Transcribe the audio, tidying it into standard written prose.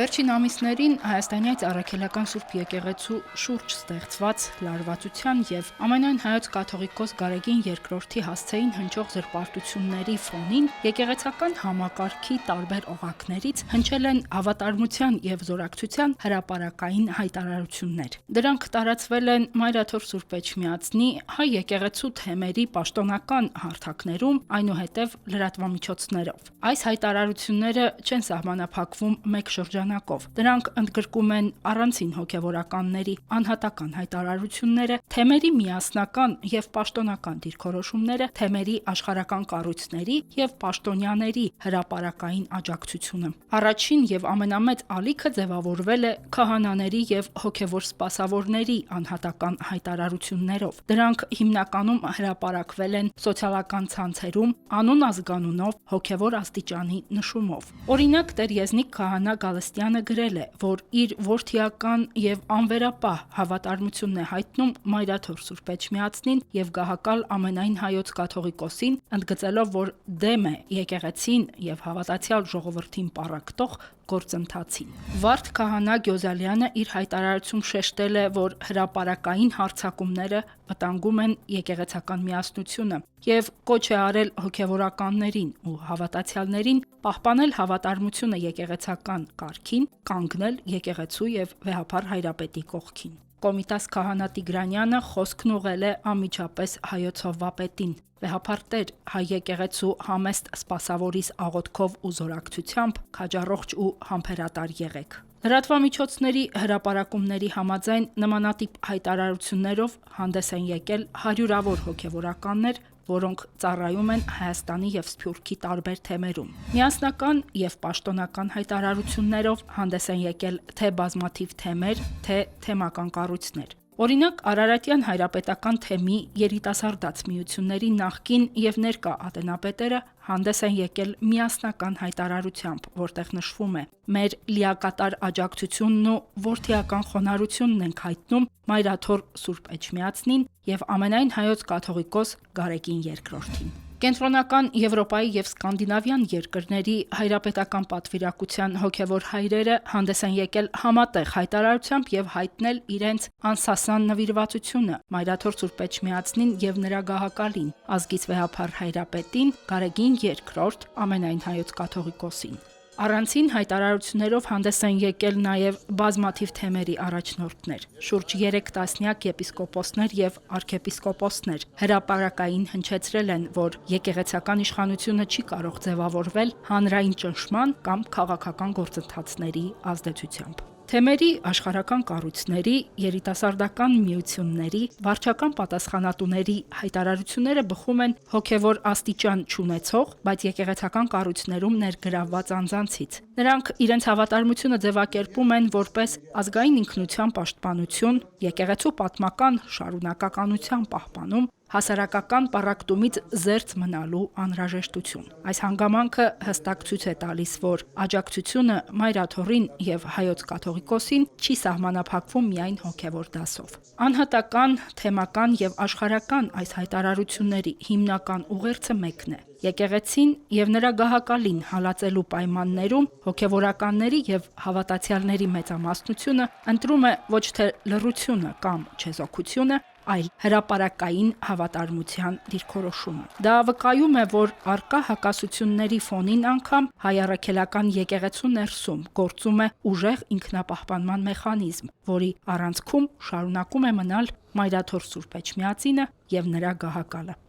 Վերջին ամիսներին Հայաստանյաց առաքելական Սուրբ եկեղեցու շուրջ ստեղծված լարվածության եւ ամենայն հայոց կաթողիկոս Գարեգին II հասցեին հնչող զրպարտությունների ֆոնին եկեղեցական համակարգի տարբեր օղակներից հնչել են հավատարմության եւ զորակցության հրապարակային հայտարարություններ։ Դրանք տարածվել են Մայրաթոր Սուրբ Էջմիածնի հայ եկեղեցու թեմերի պաշտոնական հարթակներում, այնուհետև լրատվամիջոցներով։ Այս հայտարարությունները չեն սահմանափակվում մեկ շրջանակով։ Դրանք ընդգրկում են առանցին հոգևորականների անհատական հայտարարությունները, թեմերի միասնական եւ պաշտոնական դիրքորոշումները, թեմերի աշխարհական կառույցների եւ պաշտոնյաների հրապարակային աջակցությունը։ Առաջին եւ ամենամեծ ալիքը ձևավորվել է քահանաների եւ հոգևոր սպասավորների անհատական հայտարարություններով։ Դրանք հիմնականում հրապարակվել են սոցիալական ցանցերում անուն ազգանունով հոգևոր աստիճանի նշումով։ Օրինակ Տեր Եզնիկ քահանա Գալստյանը գրել է, որ իր որդիական եւ անվերապահ հավատարմությունն է հայտնում Մայրաթոր Սուրբ Էջմիածնին եւ գահակալ ամենայն հայոց կաթողիկոսին, ընդգծելով, որ դեմ է եկեղեցին եւ հավատացյալ ժողովրդին պառակտող գործընթացին։ Վարդ քահանա Գյոզալյանը իր հայտարարությունում շեշտել է, որ հրապարակային հարձակումները վտանգում են եկեղեցական միասնությունը եւ կոչ է արել հոգևորականներին ու հավատացյալներին պահպանել հավատարմությունը եկեղեցական կարգին, կանգնել եկեղեցու եւ վեհափառ հայրապետի կողքին։ Կոմիտաս քահանա Տիգրանյանը խոսքն ուղղել է անմիջապես հայոց հովվապետին։ Վեհափառ Տեր, հայ եկեղեցու համեստ սպասավորիս աղոթքով ու զորակցությամբ քաջառողջ ու համբերատար եղեք։ Լրատվամիջոցների հրապարակումների համաձայն նմանատիպ հայտարարություններով հանդես են եկել հարյուրավոր հոգևորականներ, որոնք ծառայում են Հայաստանի եւ Սփյուռքի տարբեր թեմերում։ Միասնական եւ պաշտոնական հայտարարություններով հանդես են եկել թե բազմաթիվ թեմեր, թե թեմական կառույցներ։ Օրինակ Արարատյան հայրապետական թեմի երիտասարդաց միությունների նախկին եւ ներկա ատենապետերը հանդես են եկել միասնական հայտարարությամբ, որտեղ նշվում է. «Մեր լիակատար աջակցությունն ու որդիական խոնարհությունն ենք հայտնում Մայրաթոր Սուրբ Էջմիածնին եւ ամենայն հայոց կաթողիկոս Գարեգին II-ին»։ Կենտրոնական Եվրոպայի եւ Սկանդինավյան երկրների հայրապետական պատվիրակության հոգևոր հայրերը հանդես են եկել համատեղ հայտարարությամբ եւ հայտնել իրենց անսասան նվիրվածությունը Մայրաթոր Սուրբ Էջմիածնին եւ նրա գահակալին, ազգից վեհափառ հայրապետին Գարեգին II, ամենայն հայոց կաթողիկոսին։ Առանցին հայտարարություններով հանդես են եկել նաև բազմաթիվ թեմերի առաջնորդներ։ Շուրջ 3 տասնյակ եպիսկոպոսներ եւ արքեպիսկոպոսներ հրապարակային հնչեցրել են, որ եկեղեցական իշխանությունը չի կարող ձևավորվել հանրային ճնշման կամ քաղաքական գործընթացների ազդեցությամբ։ Թեմերի աշխարհական կառույցների, երիտասարդական միությունների, վարչական պատասխանատուների հայտարարությունները բխում են հոգևոր աստիճան չունեցող, բայց եկեղեցական կառույցներում ներգրավված անձանցից։ Նրանք իրենց հավատարմությունը ձևակերպում են որպես ազգային ինքնության պաշտպանություն, եկեղեցու պատմական շարունակականության պահպանում, հասարակական պառակտումից զերծ մնալու անհրաժեշտություն։ Այս հանգամանքը հստակ ցույց է տալիս, որ աջակցությունը Մայրաթորին եւ հայոց կաթողիկոսին չի սահմանափակվում միայն հոգևոր դասով։ Անհատական, թեմական եւ աշխարհական այս հայտարարությունների հիմնական ուղերձը մեկն է։ Եկեղեցին եւ նրա գահակալին հալածելու պայմաններում հոգևորականների եւ հավատացյալների մեծամասնությունը ընտրում է ոչ թե լռությունը կամ չեզոքությունը, այլ հրապարակային հավատարմության դիրքորոշումը։ Դա վկայում է, որ առկա հակասությունների ֆոնին անգամ հայ առաքելական եկեղեցու ներսում գործում է ուժեղ ինքնապահպանման մեխանիզմ, որի առանցքում շարունակում է մնալ Մայրաթոր Սուրբ Էջմիածինը եւ նրա գահակալը։